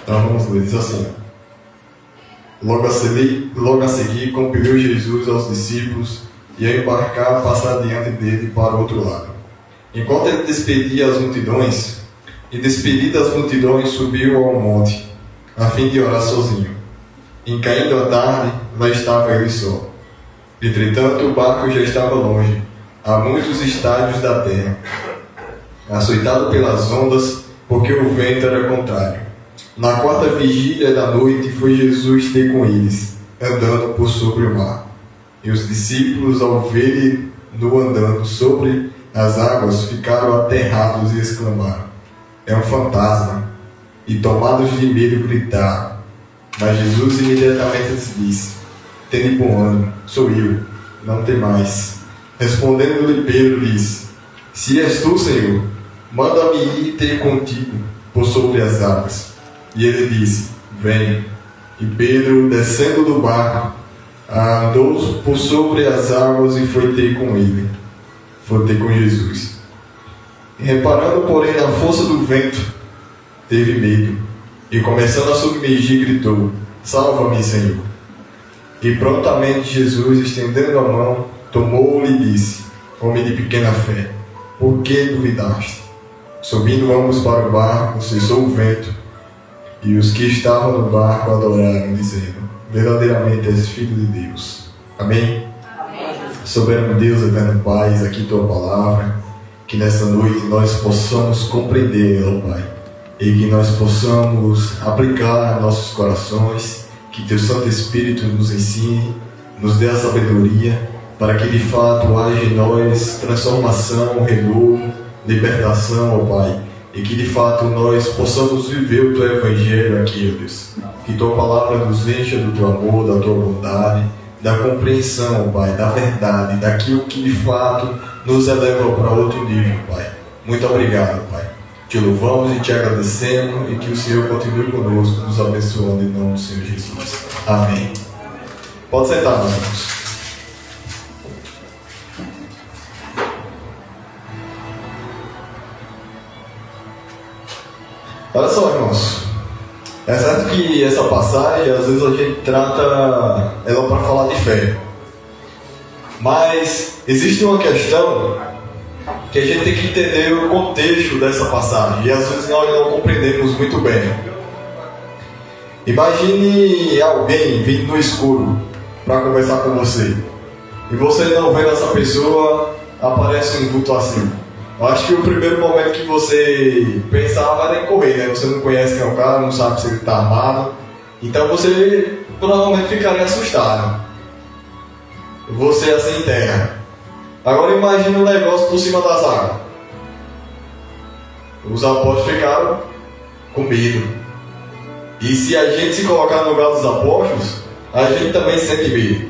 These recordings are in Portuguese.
Então vamos ler, diz assim: Logo a seguir, compeliu Jesus aos discípulos e a embarcar, passar diante dele para o outro lado. Enquanto ele despedia as multidões, e despedidas as multidões, subiu ao monte, a fim de orar sozinho. Em caindo a tarde, lá estava ele só. Entretanto, o barco já estava longe, a muitos estádios da terra, açoitado pelas ondas, porque o vento era contrário. Na quarta vigília da noite, foi Jesus ter com eles, andando por sobre o mar. E os discípulos, ao verem-no andando sobre as águas, ficaram aterrados e exclamaram: É um fantasma! E tomados de medo, gritaram. Mas Jesus imediatamente lhes disse: Tende bom ânimo, sou eu, não temais. Respondendo-lhe Pedro, disse: Se és tu, Senhor, manda-me ir ter contigo por sobre as águas. E ele disse: Venha. E Pedro, descendo do barco, andou por sobre as águas e foi ter com ele. Foi ter com Jesus. E reparando, porém, na força do vento, teve medo. E começando a submergir, gritou: Salva-me, Senhor. E prontamente Jesus, estendendo a mão, tomou-o e disse: Homem de pequena fé, por que duvidaste? Subindo ambos para o barco, cessou o vento, e os que estavam no barco adoraram, dizendo: Verdadeiramente és Filho de Deus. Amém? Amém. Soberano Deus, eterno Pai, eis aqui tua palavra, que nesta noite nós possamos compreender ela, Pai, e que nós possamos aplicar a nossos corações, que teu Santo Espírito nos ensine, nos dê a sabedoria, para que de fato haja em nós transformação, renovo, libertação, ó Pai, e que de fato nós possamos viver o teu Evangelho aqui, ó Deus. Que tua palavra nos encha do teu amor, da tua bondade, da compreensão, ó Pai, da verdade, daquilo que de fato nos eleva para outro nível, Pai. Muito obrigado, Pai. Te louvamos e te agradecemos, e que o Senhor continue conosco, nos abençoando em nome do Senhor Jesus. Amém. Pode sentar, meus irmãos. Olha só, irmãos. É certo que essa passagem, às vezes a gente trata ela para falar de fé. Mas existe uma questão que a gente tem que entender o contexto dessa passagem, e às vezes nós não compreendemos muito bem. Imagine alguém vindo no escuro para conversar com você, e você não vendo essa pessoa, aparece um vulto assim. Eu acho que o primeiro momento que você pensava era em correr, né? Você não conhece quem é o cara, não sabe se ele está armado, então você provavelmente ficaria assustado. Você assim em terra. Agora imagine um negócio por cima das águas. Os apóstolos ficaram com medo. E se a gente se colocar no lugar dos apóstolos, a gente também sente medo.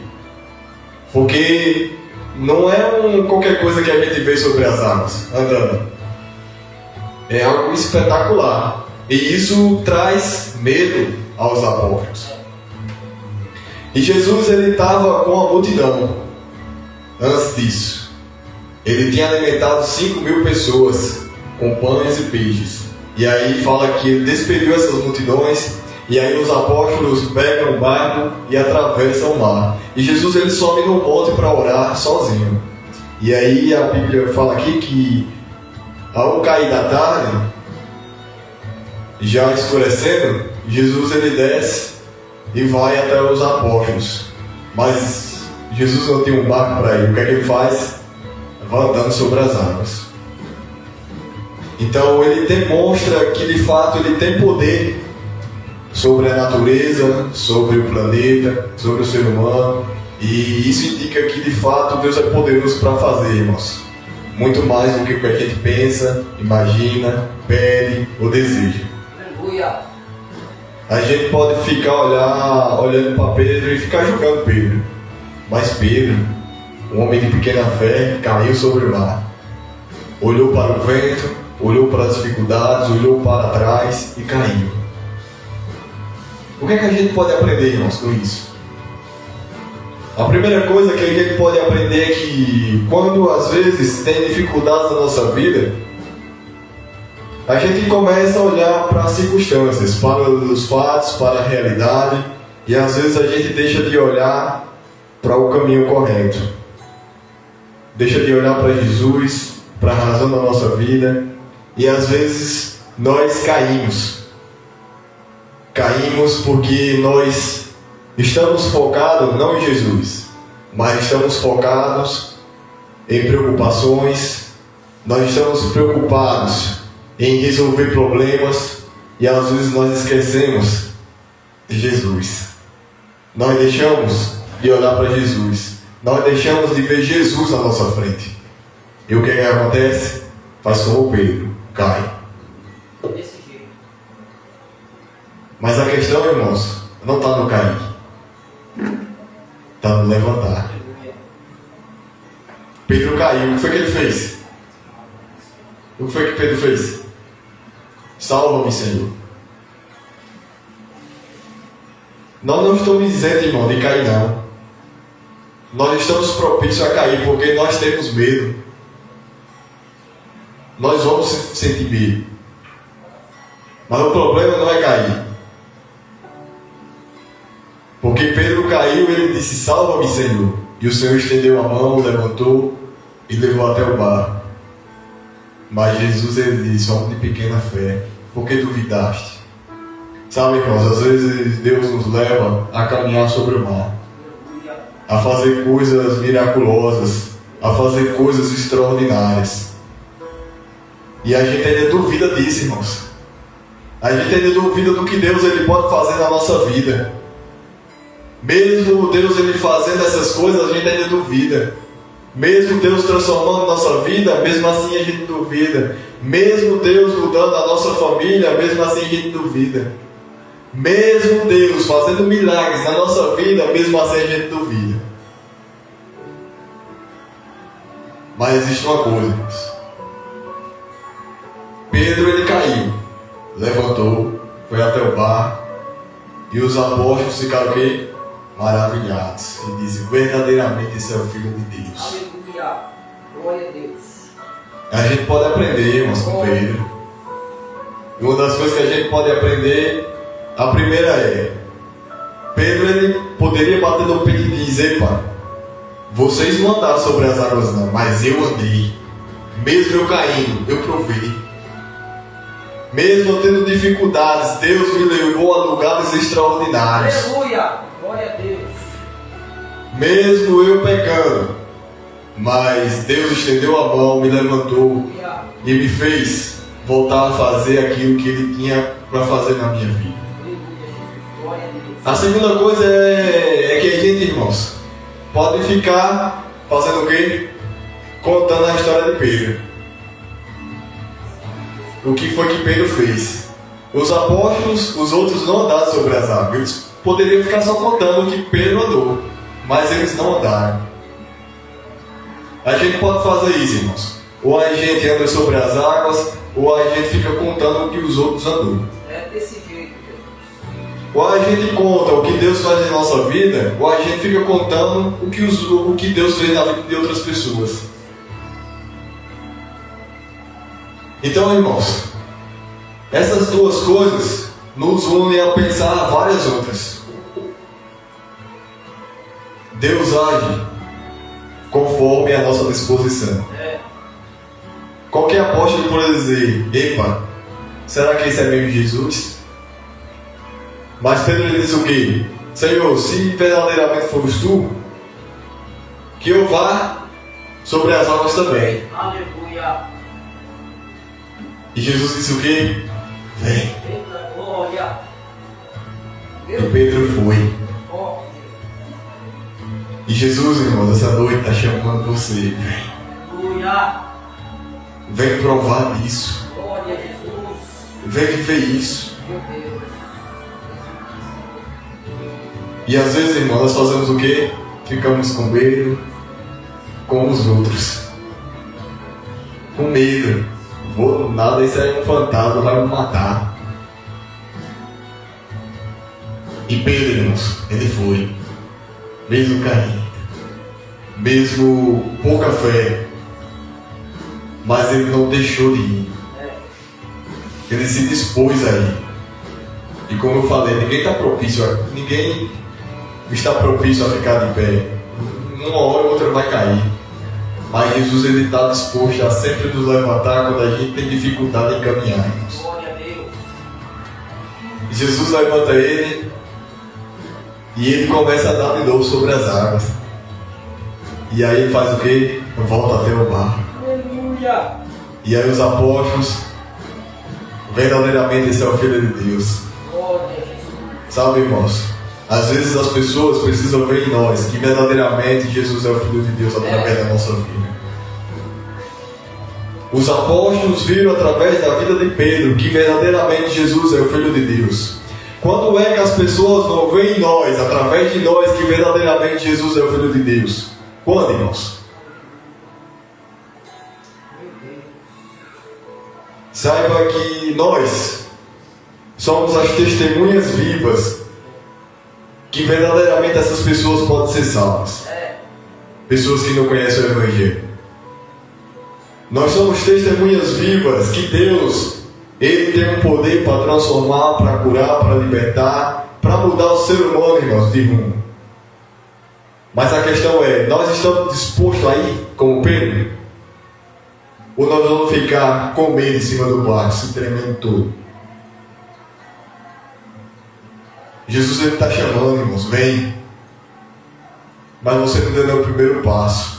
Porque não é qualquer coisa que a gente vê sobre as águas andando. É algo espetacular. E isso traz medo aos apóstolos. E Jesus, ele estava com a multidão antes disso. Ele tinha alimentado 5.000 pessoas com pães e peixes. E aí fala que ele despediu essas multidões, e aí os apóstolos pegam o barco e atravessam o mar. E Jesus, ele sobe no monte para orar sozinho. E aí a Bíblia fala aqui que ao cair da tarde, já escurecendo, Jesus, ele desce e vai até os apóstolos. Mas Jesus não tem um barco para ir. O que é que ele faz? Vai andando sobre as águas. Então ele demonstra que de fato ele tem poder sobre a natureza, sobre o planeta, sobre o ser humano. E isso indica que de fato Deus é poderoso para fazer, irmãos. Muito mais do que o que a gente pensa, imagina, pede ou deseja. Aleluia. A gente pode ficar olhando para Pedro e ficar julgando Pedro. Mas Pedro, um homem de pequena fé, caiu sobre o mar. Olhou para o vento, olhou para as dificuldades, olhou para trás e caiu. O que é que a gente pode aprender, irmãos, com isso? A primeira coisa que a gente pode aprender é que quando às vezes tem dificuldades na nossa vida, a gente começa a olhar para as circunstâncias, para os fatos, para a realidade, e às vezes a gente deixa de olhar para o caminho correto. Deixa de olhar para Jesus, para a razão da nossa vida, e às vezes nós caímos. Caímos porque nós estamos focados não em Jesus, mas estamos focados em preocupações, nós estamos preocupados em resolver problemas e às vezes nós esquecemos de Jesus. Nós deixamos de olhar para Jesus, nós deixamos de ver Jesus à nossa frente. E o que acontece? Faz como o Pedro, cai. Desse jeito. Mas a questão, irmãos, não está no cair, está no levantar. Pedro caiu, o que foi que ele fez? O que foi que Pedro fez? Salva-me, Senhor. Nós não estamos isentos, irmão, de cair, não. Nós estamos propícios a cair porque nós temos medo. Nós vamos sentir medo. Mas o problema não é cair. Porque Pedro caiu e ele disse, salva-me, Senhor. E o Senhor estendeu a mão, levantou e levou até o barco. Mas Jesus, ele disse, homem de pequena fé, por que duvidaste? Sabe, irmãos, às vezes Deus nos leva a caminhar sobre o mar, a fazer coisas miraculosas, a fazer coisas extraordinárias. E a gente ainda duvida disso, irmãos. A gente ainda duvida do que Deus ele pode fazer na nossa vida. Mesmo Deus ele fazendo essas coisas, a gente ainda duvida. Mesmo Deus transformando nossa vida, mesmo assim a gente duvida. Mesmo Deus mudando a nossa família, mesmo assim a gente duvida. Mesmo Deus fazendo milagres na nossa vida, mesmo assim a gente duvida. Mas existe uma coisa, irmãos. Pedro ele caiu, levantou, foi até o barco, e os apóstolos ficaram o quê? Maravilhados. E dizem, verdadeiramente esse é o Filho de Deus. Aleluia. Glória a Deus. A gente pode aprender, irmãos, com Pedro. E uma das coisas que a gente pode aprender, a primeira é, Pedro ele poderia bater no peito e dizer, pai, vocês não andaram sobre as águas não, mas eu andei. Mesmo eu caindo, eu provei. Mesmo eu tendo dificuldades, Deus me levou a lugares extraordinários. Aleluia. Glória a Deus. Mesmo eu pecando, mas Deus estendeu a mão, me levantou e me fez voltar a fazer aquilo que Ele tinha para fazer na minha vida. Glória a Deus. A segunda coisa é que a gente, irmãos, pode ficar fazendo o quê? Contando a história de Pedro. O que foi que Pedro fez? Os apóstolos, os outros não andaram sobre as águas. Eles poderiam ficar só contando o que Pedro andou, mas eles não andaram. A gente pode fazer isso, irmãos. Ou a gente anda sobre as águas, ou a gente fica contando o que os outros andou. É desse jeito, Deus. Ou a gente conta o que Deus faz em nossa vida, ou a gente fica contando o que Deus fez na vida de outras pessoas. Então, irmãos, essas duas coisas nos unem a pensar várias outras. Deus age conforme a nossa disposição. Qualquer apóstolo pode dizer, epa, será que esse é mesmo Jesus? Mas Pedro ele diz o quê? Senhor, se verdadeiramente fores tu, que eu vá sobre as águas também. Aleluia. E Jesus disse o quê? Vem. Eita glória. E Pedro foi. Oh, E Jesus, irmãos, essa noite está chamando você. Vem. aleluia. Vem provar disso. Glória a Jesus. Vem viver isso. Meu Deus. E às vezes, irmãos, nós fazemos o quê? Ficamos com medo com os outros. Com medo. Vou nada, isso é um fantasma, vai me matar. E Pedro, irmãos, ele foi. Mesmo caindo. Mesmo pouca fé. Mas ele não deixou de ir. Ele se dispôs a ir. E como eu falei, ninguém está propício a ficar de pé. Uma hora ou outra vai cair. Mas Jesus ele está disposto a sempre nos levantar quando a gente tem dificuldade em caminhar. Glória a Deus. Jesus levanta ele e ele começa a dar de novo sobre as águas. E aí ele faz o quê? Volta até o mar. Aleluia. E aí os apóstolos, verdadeiramente esse é o Filho de Deus. Glória a Jesus. Sabe, irmãos? Às vezes as pessoas precisam ver em nós que verdadeiramente Jesus é o Filho de Deus através da nossa vida. Os apóstolos viram através da vida de Pedro que verdadeiramente Jesus é o Filho de Deus. Quando é que as pessoas vão ver em nós, através de nós, que verdadeiramente Jesus é o Filho de Deus? Quando, irmãos? Saiba que nós somos as testemunhas vivas que verdadeiramente essas pessoas podem ser salvas. Pessoas que não conhecem o Evangelho. Nós somos testemunhas vivas que Deus, Ele tem um poder para transformar, para curar, para libertar, para mudar o ser humano, irmãos, de rumo. Mas a questão é, nós estamos dispostos a ir como Pedro? Ou nós vamos ficar com medo em cima do barco, se tremendo todo? Jesus ele está chamando, irmãos, vem. Mas você não deu o primeiro passo.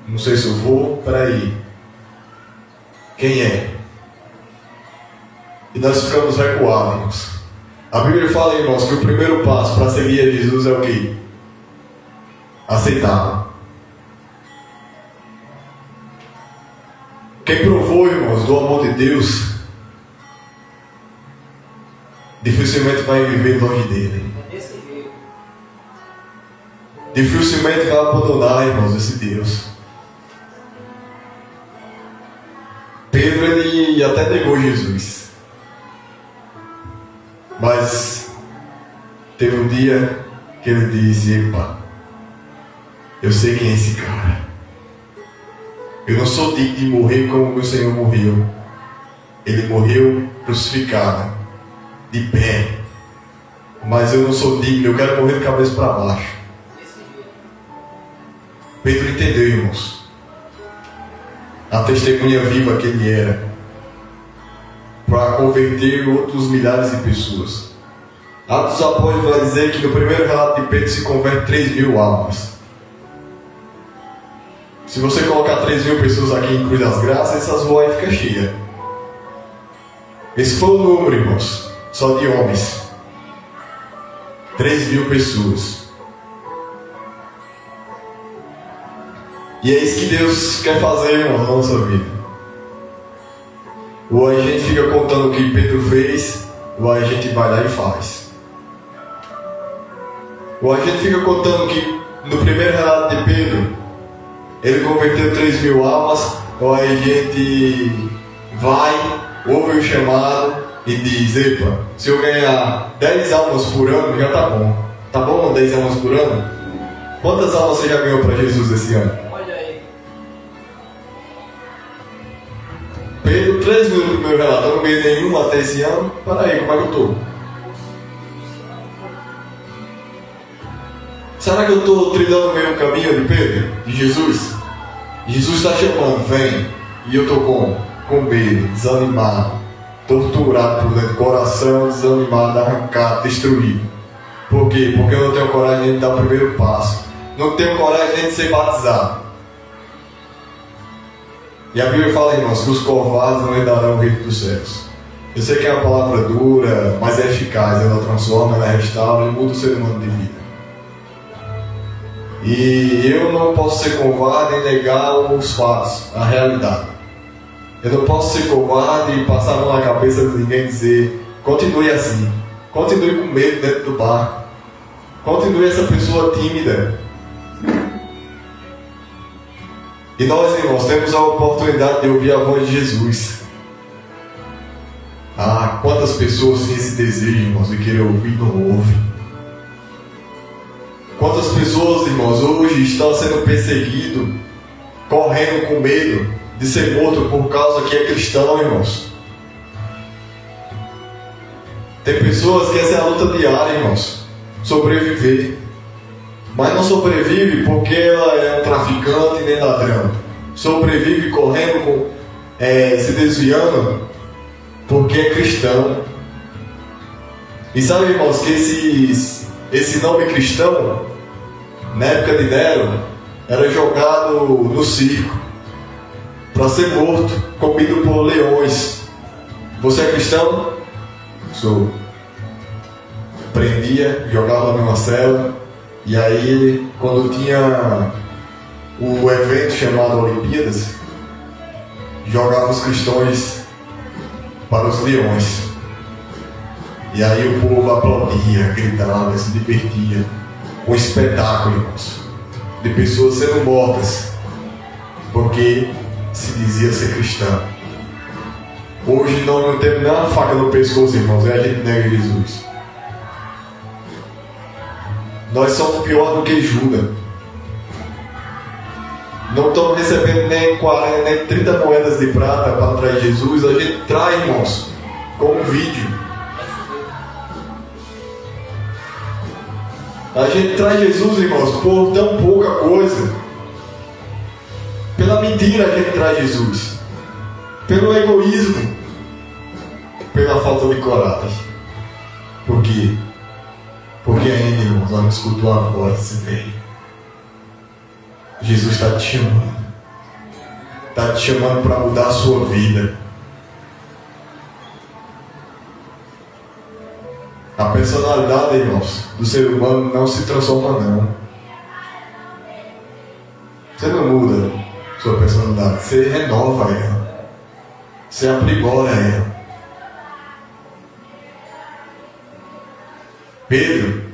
Não sei se eu vou, peraí. Quem é? E nós ficamos recuados, irmãos. A Bíblia fala, irmãos, que o primeiro passo para seguir a Jesus é o quê? Aceitá-lo. Quem provou, irmãos, do amor de Deus, dificilmente vai viver longe dele. É desse jeito. Dificilmente vai abandonar, irmãos, esse Deus. Pedro, ele até negou Jesus. Mas teve um dia que ele disse, epa, eu sei quem é esse cara. Eu não sou digno de morrer como meu Senhor morreu. Ele morreu crucificado, de pé. Mas eu não sou digno, eu quero morrer de cabeça para baixo. Pedro entendeu, irmãos, a testemunha viva que ele era, para converter outros milhares de pessoas. Atos dos Apóstolos vai dizer que no primeiro relato de Pedro se converte 3.000 almas. Se você colocar 3.000 pessoas aqui em Cruz das Graças, essas ruas aí ficam cheias. Esse foi o número, irmãos, só de homens. 3.000 pessoas. E é isso que Deus quer fazer, irmão, na nossa vida. Ou a gente fica contando o que Pedro fez, ou a gente vai lá e faz. Ou a gente fica contando que no primeiro relato de Pedro, ele converteu 3.000 almas, ou a gente vai, ouve o chamado e diz, epa, se eu ganhar 10 almas por ano, já tá bom. Tá bom 10 almas por ano? Quantas almas você já ganhou para Jesus esse ano? Pedro, 3.000 no primeiro relato, eu não ganhei nenhum até esse ano. Para aí, como é que eu estou? Será que eu estou trilhando o mesmo caminho de Pedro? De Jesus? Jesus está chamando, vem. E eu estou com medo, desanimado, torturado por dentro, coração desanimado, arrancado, destruído. Por quê? Porque eu não tenho coragem de dar o primeiro passo. Não tenho coragem de ser batizado. E a Bíblia fala, irmãos, que os covardes não herdarão o reino dos céus. Eu sei que é uma palavra dura, mas é eficaz. Ela transforma, ela restaura e muda o ser humano de vida. E eu não posso ser covarde e negar os fatos, a realidade. Eu não posso ser covarde e passar a mão na cabeça de ninguém e dizer, continue assim. Continue com medo dentro do barco. Continue essa pessoa tímida. E nós, irmãos, temos a oportunidade de ouvir a voz de Jesus. Ah, quantas pessoas têm esse desejo, irmãos, de querer ouvir e não ouvem. Quantas pessoas, irmãos, hoje estão sendo perseguidos, correndo com medo de ser morto por causa que é cristão, irmãos. Tem pessoas que essa é a luta diária, irmãos. Sobreviver. Mas não sobrevive porque ela é um traficante nem ladrão. Sobrevive correndo, se desviando, porque é cristão. E sabe, irmãos, que esse nome cristão, na época de Nero, era jogado no circo para ser morto, comido por leões. Você é cristão? Sou. Prendia, jogava numa cela, e aí, quando tinha o evento chamado Olimpíadas, jogava os cristãos para os leões. E aí o povo aplaudia, gritava, se divertia. Um espetáculo, irmãos, de pessoas sendo mortas porque se dizia ser cristão. Hoje nós não temos nem uma faca no pescoço, irmãos, e a gente nega Jesus. Nós somos pior do que Judas. Não estamos recebendo nem 40, nem 30 moedas de prata para trazer Jesus. A gente traz, irmãos, com um vídeo. A gente traz Jesus, irmãos, por tão pouca coisa. Pela mentira a gente traz Jesus. Pelo egoísmo. Pela falta de coragem. Por quê? Porque ainda, irmãos, nós não escutou a voz desse velho. Jesus está te chamando. Está te chamando para mudar a sua vida. A personalidade, irmãos, do ser humano não se transforma, não. Você não muda sua personalidade. Você renova ela. Você aprimora ela. Pedro,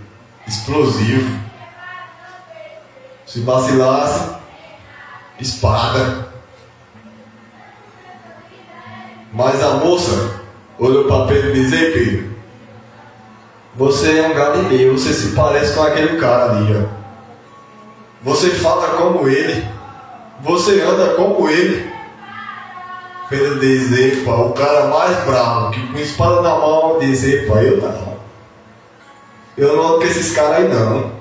explosivo. Se vacilasse, espada. Mas a moça olhou para Pedro e disse: Ei, Pedro, você é um galileu, você se parece com aquele cara ali, ó. Você fala como ele, você anda como ele. Pedro diz: Epa, o cara mais bravo, que com espada na mão, diz: Epa, eu não. Eu não ando com esses caras aí, não.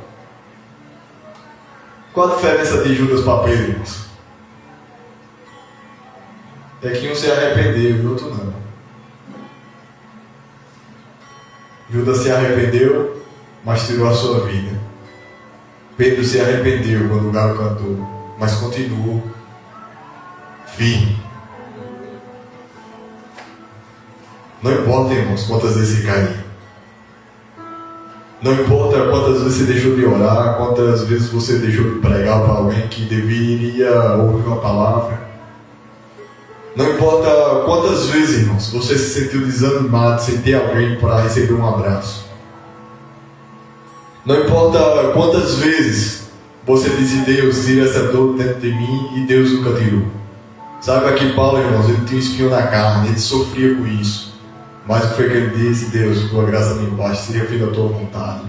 Qual a diferença de Judas para Pedro, irmãos? É que um se arrependeu e o outro não. Judas se arrependeu, mas tirou a sua vida. Pedro se arrependeu quando o galo cantou, mas continuou firme. Não importa, irmãos, quantas vezes você caiu. Não importa quantas vezes você deixou de orar, quantas vezes você deixou de pregar para alguém que deveria ouvir uma palavra. Não importa quantas vezes, irmãos, você se sentiu desanimado sem ter alguém para receber um abraço. Não importa quantas vezes você disse: Deus, tira essa dor dentro de mim, e Deus nunca tirou. Saiba que Paulo, irmãos, ele tinha um espinho na carne, ele sofria com isso. Mas o que foi que ele disse? Deus, tua graça me basta, seja feita a tua vontade.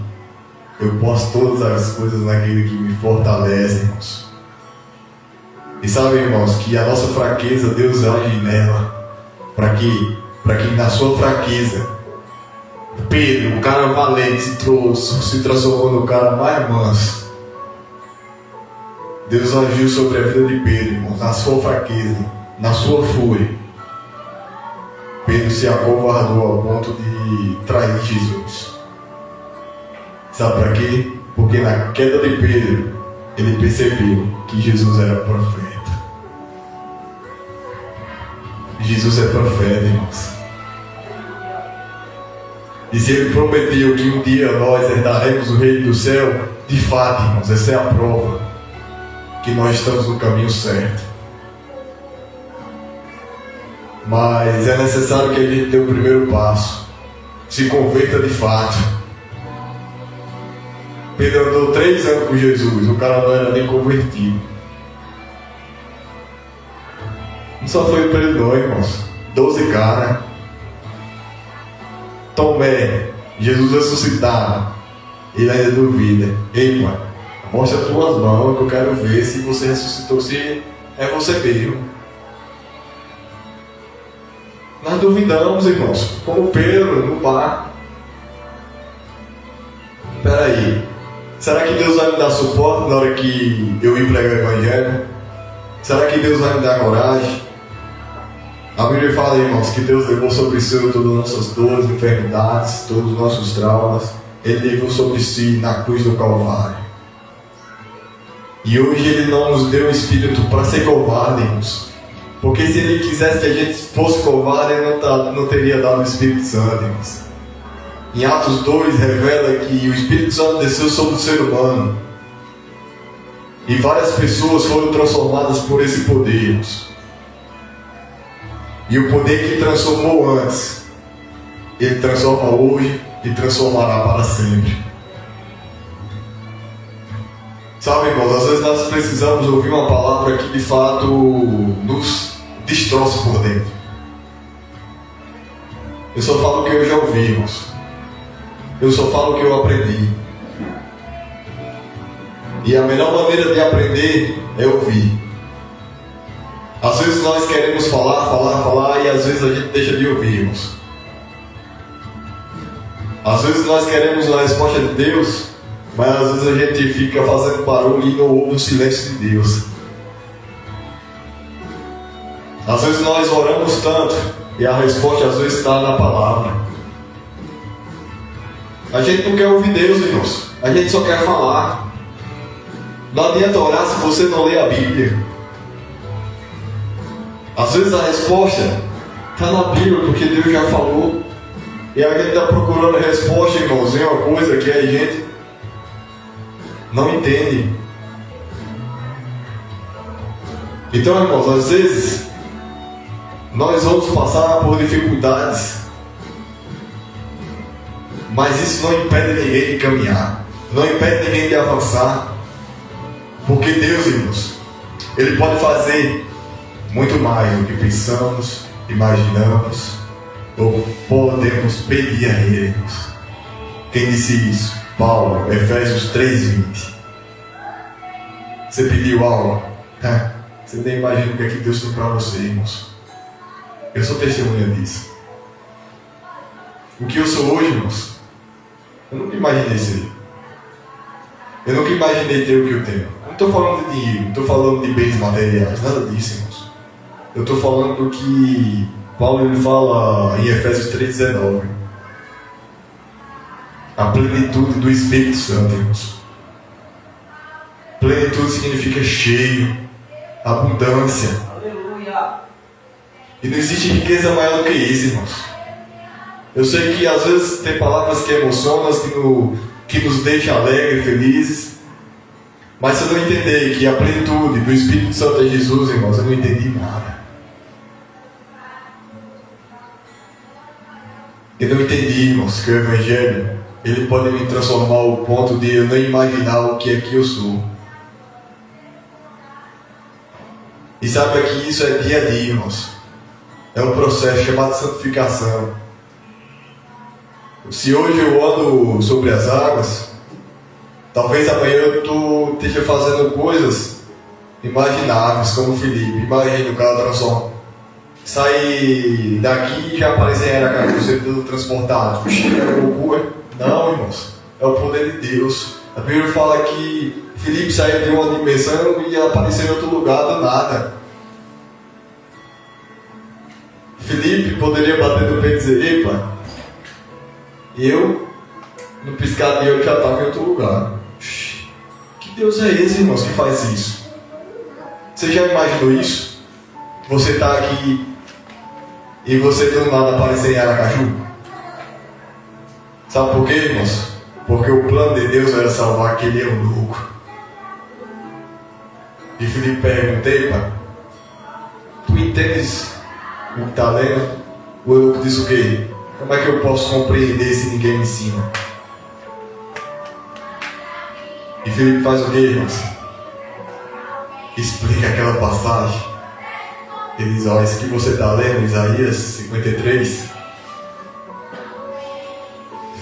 Eu posso todas as coisas naquele que me fortalece, irmãos. E sabe, irmãos, que a nossa fraqueza, Deus age nela. Para que na sua fraqueza, Pedro, o cara valente, se transformou no cara mais manso. Deus agiu sobre a vida de Pedro, irmãos, na sua fraqueza, na sua fúria. Pedro se acovardou ao ponto de trair Jesus. Sabe para quê? Porque na queda de Pedro, ele percebeu que Jesus era profeta. Jesus é profeta, irmãos. E se ele prometeu que um dia nós herdaremos o reino do céu, de fato, irmãos, essa é a prova que nós estamos no caminho certo. Mas é necessário que a gente dê o primeiro passo, se converta de fato. Pedro andou 3 anos com Jesus, o cara não era nem convertido. Não só foi Pedro não, irmãos, 12 caras. Tomé, Jesus ressuscitado, ele ainda duvida: Ei, pai, mostra as tuas mãos que eu quero ver se você ressuscitou, se é você mesmo. Nós duvidamos, irmãos, como Pedro no mar. Espera aí, será que Deus vai me dar suporte na hora que eu ir pregar o Evangelho? Será que Deus vai me dar coragem? A Bíblia fala, irmãos, que Deus levou sobre si todas as nossas dores, enfermidades, todos os nossos traumas. Ele levou sobre si na cruz do Calvário. E hoje Ele não nos deu o Espírito para ser covarde, irmãos. Porque se Ele quisesse que a gente fosse covarde, Ele não teria dado o Espírito Santo, irmãos. Em Atos 2 revela que o Espírito Santo desceu sobre o ser humano. E várias pessoas foram transformadas por esse poder, irmãos. E o poder que transformou antes, Ele transforma hoje e transformará para sempre. Sabe, irmãos, às vezes nós precisamos ouvir uma palavra que de fato nos destroça por dentro. Eu só falo o que eu já ouvi, irmãos. Eu só falo o que eu aprendi. E a melhor maneira de aprender é ouvir. Às vezes nós queremos falar e às vezes a gente deixa de ouvir, irmãos. Às vezes nós queremos a resposta de Deus, mas às vezes a gente fica fazendo barulho e não ouve o silêncio de Deus. Às vezes nós oramos tanto e a resposta às vezes está na palavra. A gente não quer ouvir Deus, irmãos. A gente só quer falar. Não adianta orar se você não lê a Bíblia. Às vezes a resposta está na Bíblia, porque Deus já falou. E a gente está procurando a resposta, irmãos, em uma coisa que a gente não entende. Então, irmãos, às vezes nós vamos passar por dificuldades, mas isso não impede ninguém de caminhar, não impede ninguém de avançar, porque Deus, irmãos, Ele pode fazer muito mais do que pensamos, imaginamos ou podemos pedir a Ele, irmãos. Quem disse isso? Paulo, Efésios 3:20. Você pediu algo? Você nem imagina o que é que Deus tem para você, irmãos. Eu sou testemunha disso. O que eu sou hoje, irmãos, eu nunca imaginei ser. Eu nunca imaginei ter o que eu tenho. Não estou falando de dinheiro, não estou falando de bens materiais, nada disso, irmãos. Eu estou falando do que Paulo ele fala em Efésios 3:19. A plenitude do Espírito Santo, irmãos. Plenitude significa cheio, abundância. Aleluia. E não existe riqueza maior do que isso, irmãos. Eu sei que às vezes tem palavras que emocionam, que nos deixam alegres, felizes. Mas se eu não entender que a plenitude do Espírito Santo é Jesus, irmãos, eu não entendi nada. Eu não entendi, irmãos, que o Evangelho ele pode me transformar ao ponto de eu não imaginar o que é que eu sou. E saiba que isso é dia a dia, irmãos. É um processo chamado santificação. Se hoje eu ando sobre as águas, talvez amanhã eu esteja fazendo coisas imagináveis, como o Felipe. Imagina o cara transforma. Sai daqui e já aparece em Aracaju sendo transportado. Puxa, é loucura. Não, irmãos. É o poder de Deus. A Bíblia fala que Felipe saiu de uma dimensão e apareceu em outro lugar do nada. Felipe poderia bater no peito e dizer: epa, eu, no piscar de olho, já estava em outro lugar. Que Deus é esse, irmãos, que faz isso? Você já imaginou isso? Você está aqui e você do nada aparecer em Aracaju? Sabe por quê, irmãos? Porque o plano de Deus era salvar aquele eunuco. E Filipe perguntei, pai, tu entendes o que está lendo? O eunuco disse o quê? Como é que eu posso compreender se ninguém me ensina? E Filipe faz o quê, irmãos? Explica aquela passagem. Ele diz: olha, isso que você está lendo, Isaías 53,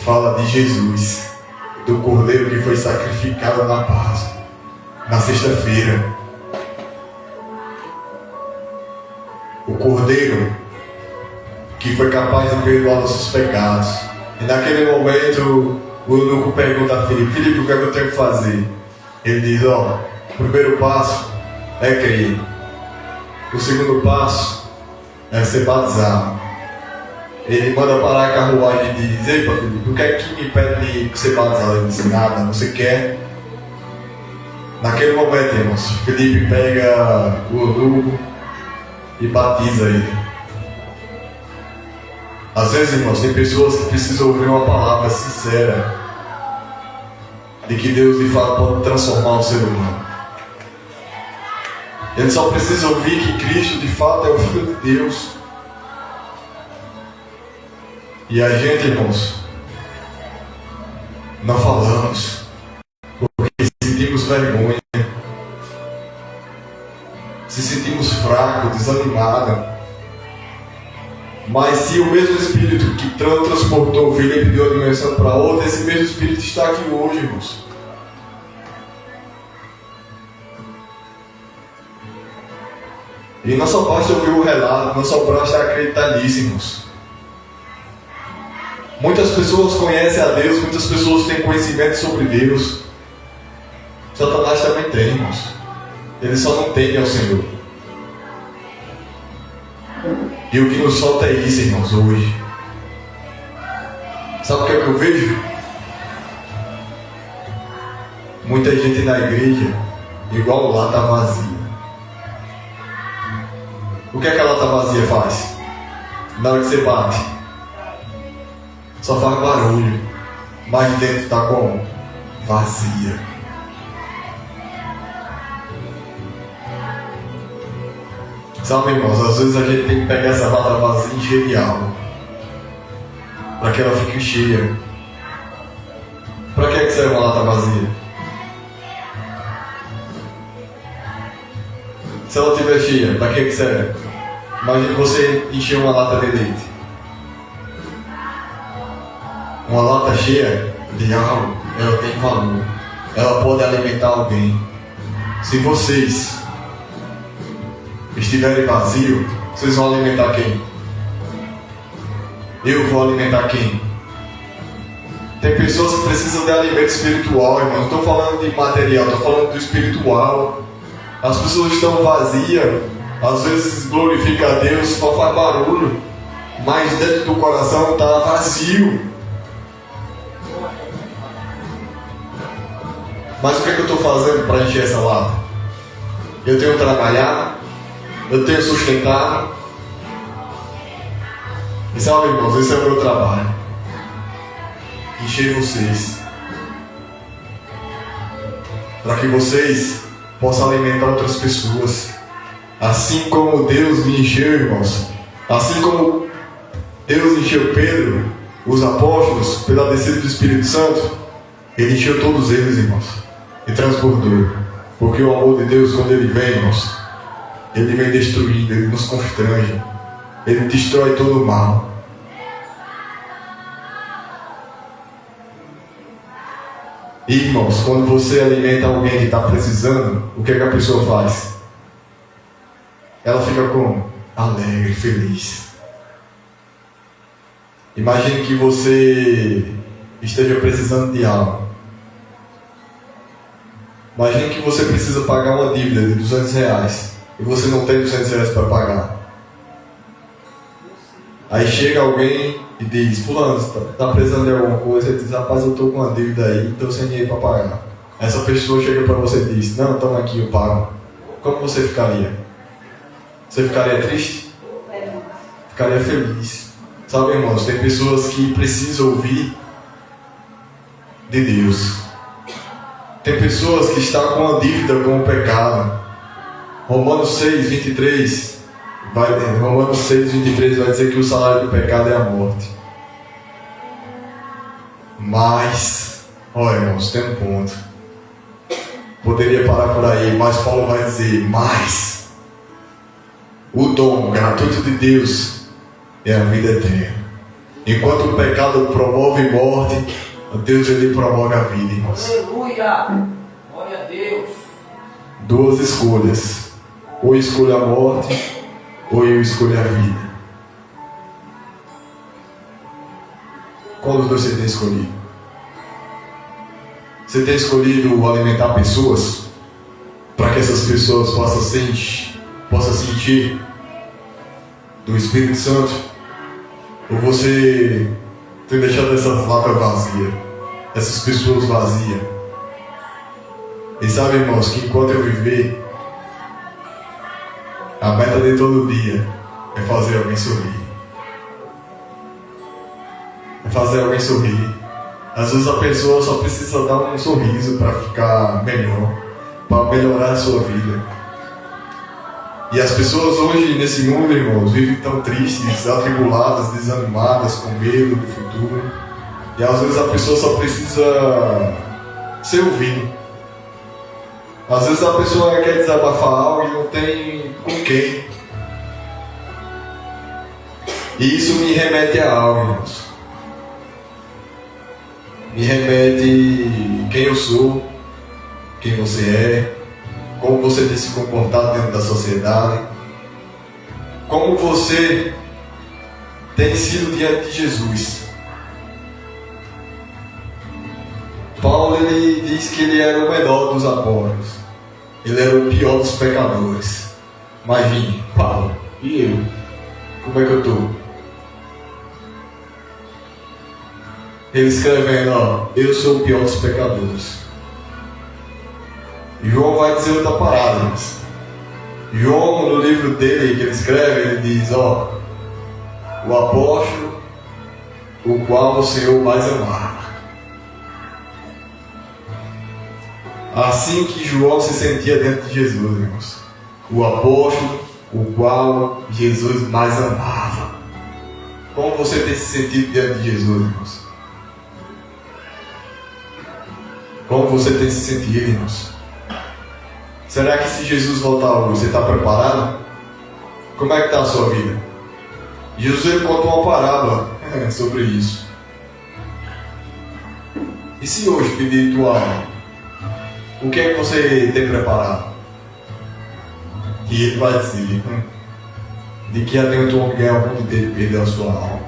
fala de Jesus, do Cordeiro que foi sacrificado na Páscoa, na sexta-feira. O Cordeiro que foi capaz de perdoar nossos pecados. E naquele momento, o eunuco pergunta a Filipe: Filipe, o que é que eu tenho que fazer? Ele diz: ó, o primeiro passo é crer. O segundo passo é ser batizado. Ele manda parar a carruagem e diz: ei, Filipe, o que é que me impede de ser batizado? Ele diz: nada, você quer? Naquele momento, irmãos, Filipe pega o eunuco e batiza ele. Às vezes, irmãos, tem pessoas que precisam ouvir uma palavra sincera de que Deus de fato pode transformar o ser humano. Ele só precisa ouvir que Cristo de fato é o Filho de Deus. E a gente, irmãos, não falamos porque sentimos vergonha, se sentimos fracos, desanimados. Mas se o mesmo Espírito que transportou o Filipe de uma dimensão para outra, esse mesmo Espírito está aqui hoje, irmãos. E não só basta ouvir o relato, não só basta acreditar nisso, irmãos. Muitas pessoas conhecem a Deus, muitas pessoas têm conhecimento sobre Deus. Satanás também tem, irmãos. Ele só não teme ao Senhor. E o que nos falta é isso, irmãos, hoje. Sabe o que é que eu vejo? Muita gente na igreja, igual lata vazia. O que é que a lata vazia faz? Na hora que você bate, só faz barulho, mas dentro está como? Vazia. Sabe, irmãos, às vezes a gente tem que pegar essa lata vazia e encher de água, para que ela fique cheia. Para que serve uma lata vazia? Se ela estiver cheia, para que serve? Imagine você encher uma lata de leite. Uma lata cheia de algo, ela tem valor. Ela pode alimentar alguém. Se vocês estiverem vazios, vocês vão alimentar quem? Eu vou alimentar quem? Tem pessoas que precisam de alimento espiritual, irmão. Não estou falando de material, estou falando do espiritual. As pessoas estão vazias, às vezes glorifica a Deus, só faz barulho, mas dentro do coração está vazio. Mas o que é que eu estou fazendo para encher essa lata? Eu tenho trabalhado, eu tenho sustentado. E sabe, irmãos, esse é o meu trabalho. Encher vocês, para que vocês possam alimentar outras pessoas. Assim como Deus me encheu, irmãos. Assim como Deus encheu Pedro, os apóstolos, pela descida do Espírito Santo, Ele encheu todos eles, irmãos, e transbordou. Porque o amor de Deus, quando Ele vem, irmãos, Ele vem destruindo, Ele nos constrange, Ele destrói todo o mal. E, irmãos, quando você alimenta alguém que está precisando, o que é que a pessoa faz? Ela fica como? Alegre, feliz. Imagine que você esteja precisando de algo. Imagine que você precisa pagar uma dívida de R$200 e você não tem R$200 para pagar. Aí chega alguém e diz: fulano, está precisando de alguma coisa? Ele diz: rapaz, eu estou com uma dívida aí, estou sem dinheiro para pagar. Essa pessoa chega para você e diz: não, toma aqui, eu pago. Como você ficaria? Você ficaria triste? Ficaria feliz. Sabe, irmãos, tem pessoas que precisam ouvir de Deus. Tem pessoas que estão com uma dívida com o pecado. Romanos 6, 23 vai dizer que o salário do pecado é a morte. Mas, olha, irmãos, tem um ponto. Poderia parar por aí, mas Paulo vai dizer: mas o dom gratuito de Deus é a vida eterna. Enquanto o pecado promove morte, Deus ele promove a vida, irmãos. Aleluia! Glória a Deus! Duas escolhas: ou escolho a morte, ou eu escolho a vida. Qual dos dois você tem escolhido? Você tem escolhido alimentar pessoas para que essas pessoas possam sentir do Espírito Santo? Ou você tem deixado essas latas vazias, essas pessoas vazias? E sabe, irmãos, que enquanto eu viver, a meta de todo dia é fazer alguém sorrir. É fazer alguém sorrir. Às vezes a pessoa só precisa dar um sorriso para ficar melhor, para melhorar a sua vida. E as pessoas hoje nesse mundo, irmãos, vivem tão tristes, atribuladas, desanimadas, com medo do futuro. E às vezes a pessoa só precisa ser ouvida. Às vezes a pessoa quer desabafar algo e não tem com quem. E isso me remete a algo, irmãos. Me remete quem eu sou, quem você é, como você tem se comportado dentro da sociedade, como você tem sido diante de Jesus. Paulo, ele diz que ele era o menor dos apóstolos, ele era o pior dos pecadores. Imagine, Paulo, e eu? Como é que eu estou? Ele escrevendo, ó, eu sou o pior dos pecadores. João vai dizer outra parada, mas João, no livro dele que ele escreve, ele diz, ó, o apóstolo, o qual o Senhor mais amava. Assim que João se sentia dentro de Jesus, irmãos. O apóstolo, o qual Jesus mais amava. Como você tem se sentido diante de Jesus, irmãos? Como você tem se sentido, irmãos? Será que se Jesus voltar hoje, você está preparado? Como é que está a sua vida? Jesus ele contou uma parábola sobre isso. E se hoje pedir tua alma, o que é que você tem preparado? E ele vai dizer, de que adianta alguém algum dia perder a sua alma?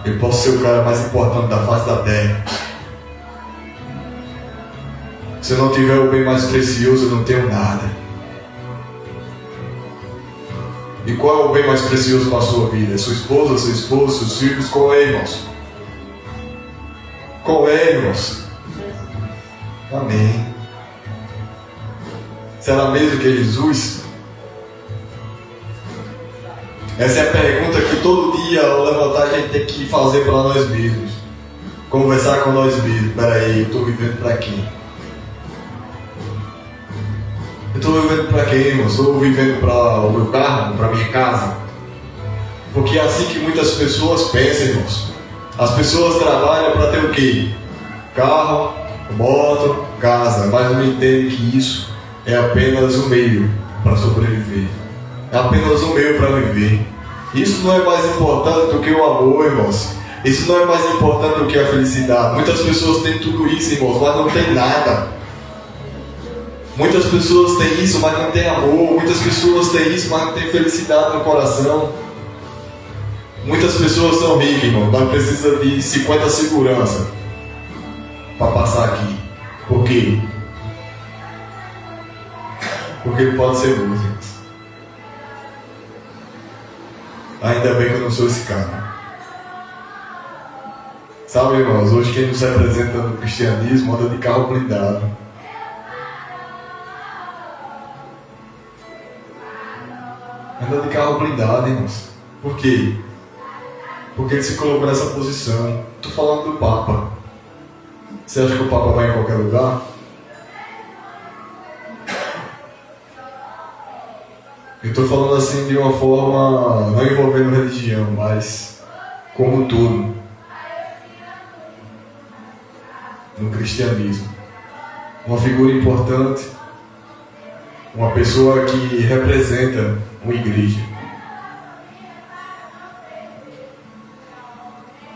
Eu posso ser o cara mais importante da face da terra. Se eu não tiver o bem mais precioso, eu não tenho nada. E qual é o bem mais precioso para a sua vida? É sua esposa, seu esposo, seus filhos? Qual é, irmãos? Qual é, irmãos? Amém. Será mesmo que é Jesus? Essa é a pergunta que todo dia ao levantar a gente tem que fazer para nós mesmos. Conversar com nós mesmos. Peraí, eu estou vivendo para quem? Eu estou vivendo para quem, irmão? Estou vivendo para o meu carro, para a minha casa? Porque é assim que muitas pessoas pensam, irmãos. As pessoas trabalham para ter o quê? Carro, moto, casa. Mas não entendem que isso é apenas um meio para sobreviver. É apenas um meio para viver. Isso não é mais importante do que o amor, irmãos. Isso não é mais importante do que a felicidade. Muitas pessoas têm tudo isso, irmãos, mas não tem nada. Muitas pessoas têm isso, mas não têm amor. Muitas pessoas têm isso, mas não têm felicidade no coração. Muitas pessoas são ricas, irmão, mas precisam de 50 segurança para passar aqui. Por quê? Porque ele pode ser luz, irmãos. Ainda bem que eu não sou esse cara. Sabe, irmãos, hoje quem nos representa no cristianismo anda de carro blindado. Anda de carro blindado, irmãos. Por quê? Porque ele se colocou nessa posição. Estou falando do Papa. Você acha que o Papa vai em qualquer lugar? Eu estou falando assim de uma forma, não envolvendo religião, mas como tudo no cristianismo. Uma figura importante, uma pessoa que representa uma igreja.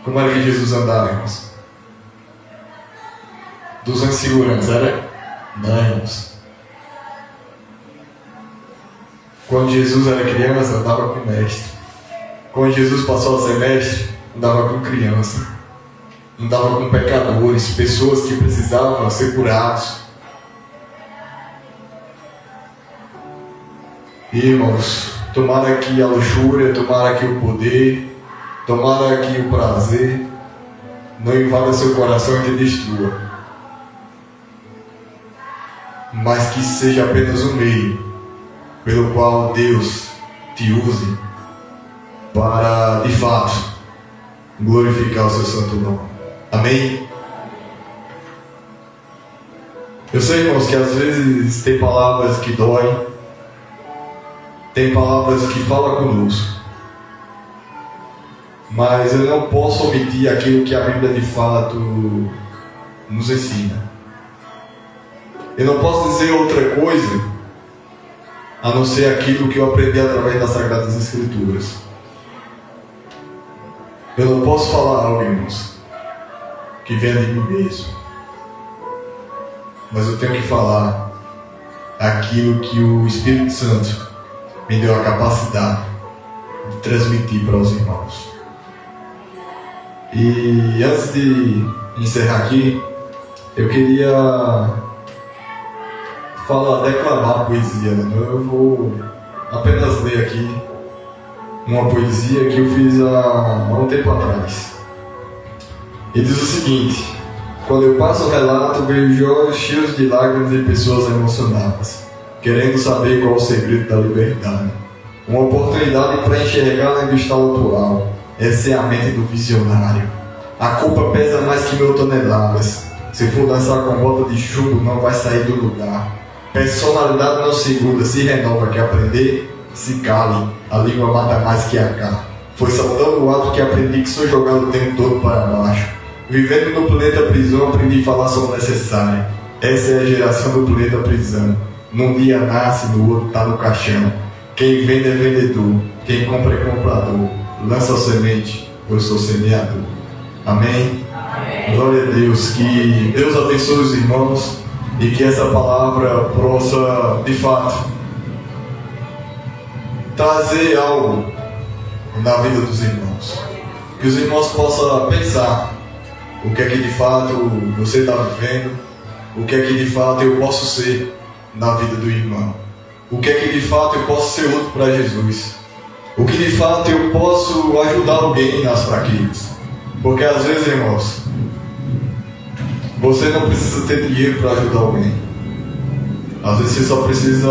Como era que Jesus andava, irmãos? 200 segurança, era? Não, irmãos. Quando Jesus era criança, andava com o mestre. quando Jesus passou a ser mestre, andava com criança, andava com pecadores, pessoas que precisavam ser curados. Irmãos, tomara que a luxúria, tomara que o poder, tomara que o prazer não invada seu coração e te destrua, mas que seja apenas um meio pelo qual Deus te use para, de fato, glorificar o seu santo nome. Amém? Eu sei, irmãos, que às vezes tem palavras que doem, tem palavras que falam conosco, mas eu não posso omitir aquilo que a Bíblia de fato nos ensina. Eu não posso dizer outra coisa a não ser aquilo que eu aprendi através das Sagradas Escrituras. Eu não posso falar algo, irmãos, que venha de mim mesmo, mas eu tenho que falar aquilo que o Espírito Santo me deu a capacidade de transmitir para os irmãos. E antes de encerrar aqui, eu queria declamar poesia, né? Eu vou apenas ler aqui uma poesia que eu fiz há um tempo atrás. E diz o seguinte: quando eu passo o relato, vejo olhos cheios de lágrimas e pessoas emocionadas, querendo saber qual o segredo da liberdade. Uma oportunidade para enxergar no estado atual. Essa é a mente do visionário. A culpa pesa mais que 1000 toneladas. Se for dançar com bota de chumbo, não vai sair do lugar. Personalidade não se muda, se renova. Quer aprender? Se cale. A língua mata mais que a cá. Foi saltando o ato que aprendi que sou jogado o tempo todo para baixo. Vivendo no planeta prisão, aprendi a falar sobre o necessário. Essa é a geração do planeta prisão. Num dia nasce, no outro tá no caixão. Quem vende é vendedor, quem compra é comprador. Lança a semente, eu sou semeador. Amém? Amém? Glória a Deus. Que Deus abençoe os irmãos e que essa palavra possa, de fato, trazer algo na vida dos irmãos. Que os irmãos possam pensar o que é que de fato você está vivendo, o que é que de fato eu posso ser na vida do irmão, o que é que de fato eu posso ser útil para Jesus, o que de fato eu posso ajudar alguém nas fraquezas. Porque às vezes, irmãos, você não precisa ter dinheiro para ajudar alguém. Às vezes você só precisa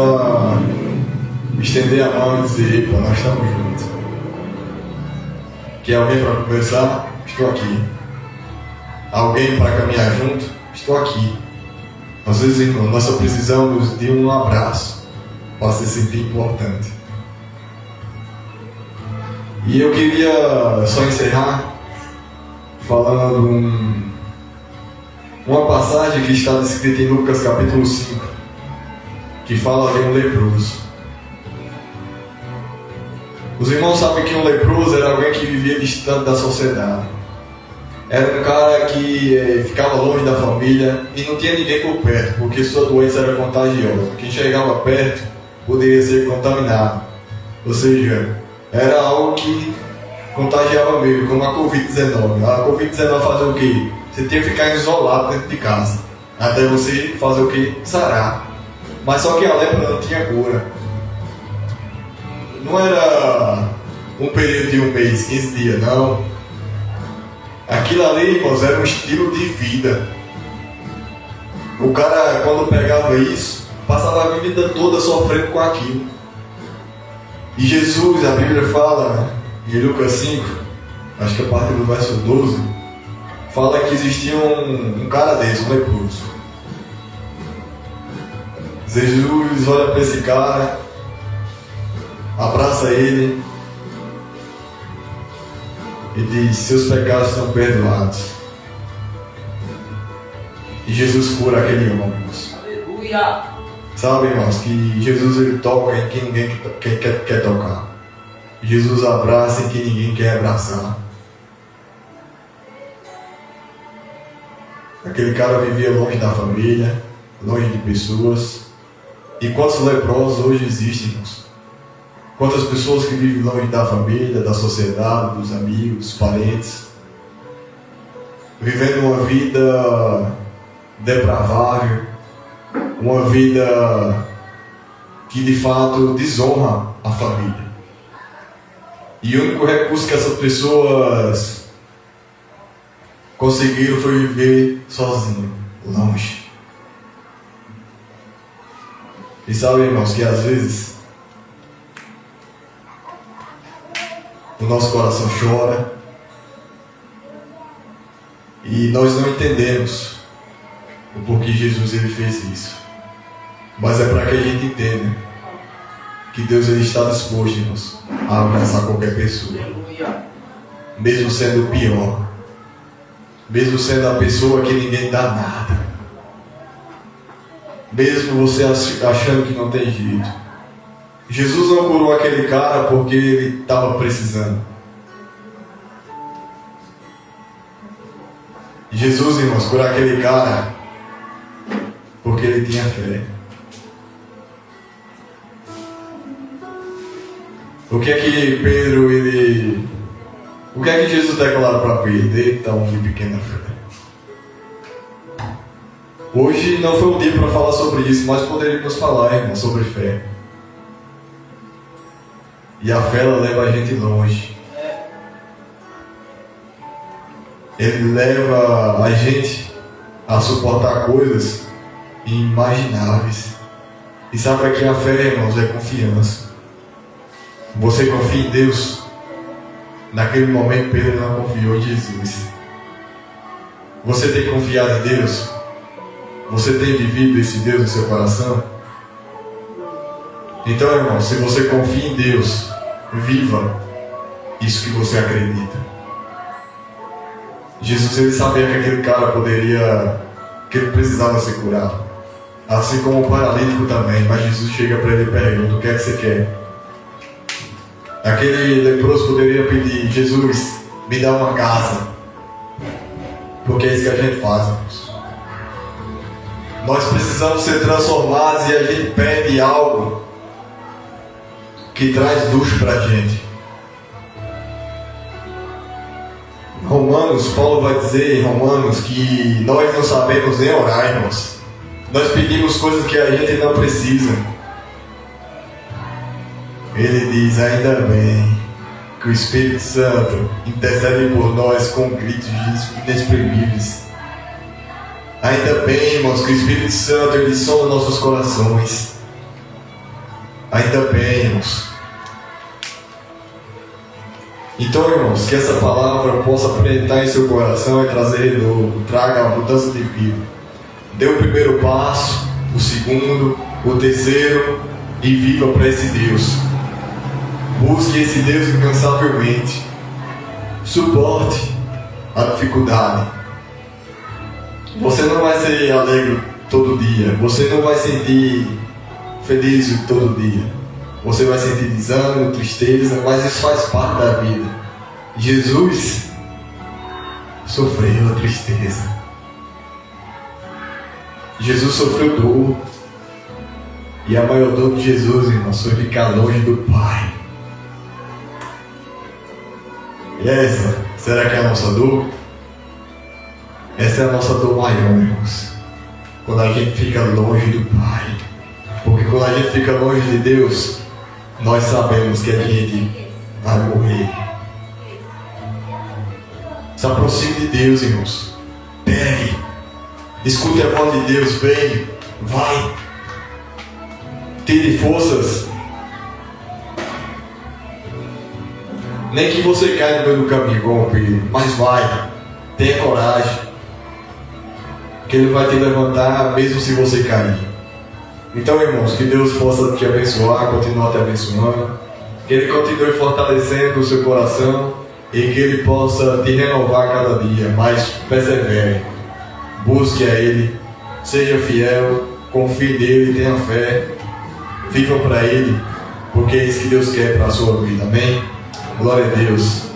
estender a mão e dizer: epa, nós estamos juntos. Quer alguém para conversar? Estou aqui. Alguém para caminhar junto? Estou aqui. Às vezes, irmão, nós só precisamos de um abraço para se sentir importante. E eu queria só encerrar falando uma passagem que está descrita em Lucas capítulo 5, que fala de um leproso. Os irmãos sabem que um leproso era alguém que vivia distante da sociedade. Era um cara que ficava longe da família e não tinha ninguém por perto, porque sua doença era contagiosa. Quem chegava perto poderia ser contaminado. Ou seja, era algo que contagiava mesmo, como a Covid-19. A Covid-19 fazia o quê? Você tinha que ficar isolado dentro de casa, até você fazer o quê? Sarar. Mas só que a lepra não tinha cura. Não era um período de um mês, 15 dias, não. Aquilo ali, irmãos, era um estilo de vida. O cara, quando pegava isso, passava a vida toda sofrendo com aquilo. E Jesus, a Bíblia fala, né, em Lucas 5, acho que a partir do verso 12, fala que existia um cara desse, um leproso. Jesus olha para esse cara, abraça ele e diz: seus pecados estão perdoados. E Jesus cura aquele homem. Aleluia! Sabe, irmãos, que Jesus ele toca em quem ninguém quer tocar. Jesus abraça em quem ninguém quer abraçar. Aquele cara vivia longe da família, longe de pessoas. E quantos leprosos hoje existem, irmãos? Quantas pessoas que vivem longe da família, da sociedade, dos amigos, dos parentes, vivendo uma vida depravável, uma vida que de fato desonra a família. E o único recurso que essas pessoas conseguiram foi viver sozinho, longe. E sabe, irmãos, que às vezes o nosso coração chora e nós não entendemos o porquê Jesus ele fez isso. Mas é para que a gente entenda que Deus ele está disposto, irmãos, a abraçar qualquer pessoa, mesmo sendo o pior, mesmo sendo a pessoa que ninguém dá nada, mesmo você achando que não tem jeito. Jesus não curou aquele cara porque ele estava precisando. Jesus, irmãos, curou aquele cara porque ele tinha fé. O que é que Pedro, o que é que Jesus declara para Pedro? Eita, homem de pequena fé. Hoje não foi o dia para falar sobre isso, mas poderíamos falar, irmão, sobre fé. E a fé, ela leva a gente longe. Ele leva a gente a suportar coisas inimagináveis. E sabe que a fé, irmãos, é confiança. Você confia em Deus? Naquele momento Pedro não confiou em Jesus. Você tem confiado em Deus? Você tem vivido esse Deus no seu coração? Então, irmão, se você confia em Deus, viva isso que você acredita. Jesus, ele sabia que aquele cara que ele precisava ser curado. Assim como o paralítico também. Mas Jesus chega para ele e pergunta: o que é que você quer? Aquele leproso poderia pedir: Jesus, me dá uma casa. Porque é isso que a gente faz, irmãos. Nós precisamos ser transformados e a gente pede algo que traz luxo para a gente. Romanos, Paulo vai dizer em Romanos que nós não sabemos nem orar, irmãos. Nós pedimos coisas que a gente não precisa. Ele diz: ainda bem que o Espírito Santo intercede por nós com gritos inexprimíveis. Ainda bem, irmãos, que o Espírito Santo ele sonda nossos corações. Ainda bem, irmãos. Então, irmãos, que essa palavra possa penetrar em seu coração e trazer renovo, traga a mudança de vida. Dê o primeiro passo, o segundo, o terceiro e viva para esse Deus. Busque esse Deus incansavelmente. Suporte a dificuldade. Você não vai ser alegre todo dia. Você não vai sentir feliz todo dia. Você vai sentir desânimo, tristeza, mas isso faz parte da vida. Jesus sofreu a tristeza. Jesus sofreu dor. E a maior dor de Jesus, irmãos, foi ficar longe do Pai. E essa, será que é a nossa dor? Essa é a nossa dor maior, irmãos. Quando a gente fica longe do Pai. Porque quando a gente fica longe de Deus, nós sabemos que a gente vai morrer. Se aproxime de Deus, irmãos. Pegue. Escute a voz de Deus. Vem. Vai. Tire forças. Nem que você caia no meio do caminho, como Pedro, mas vai. Tenha coragem. Que Ele vai te levantar mesmo se você cair. Então, irmãos, que Deus possa te abençoar, continuar te abençoando. Que Ele continue fortalecendo o seu coração e que Ele possa te renovar cada dia. Mas persevere. Busque a Ele. Seja fiel. Confie nele. Tenha fé. Viva para Ele. Porque é isso que Deus quer para a sua vida. Amém? Glória a Deus.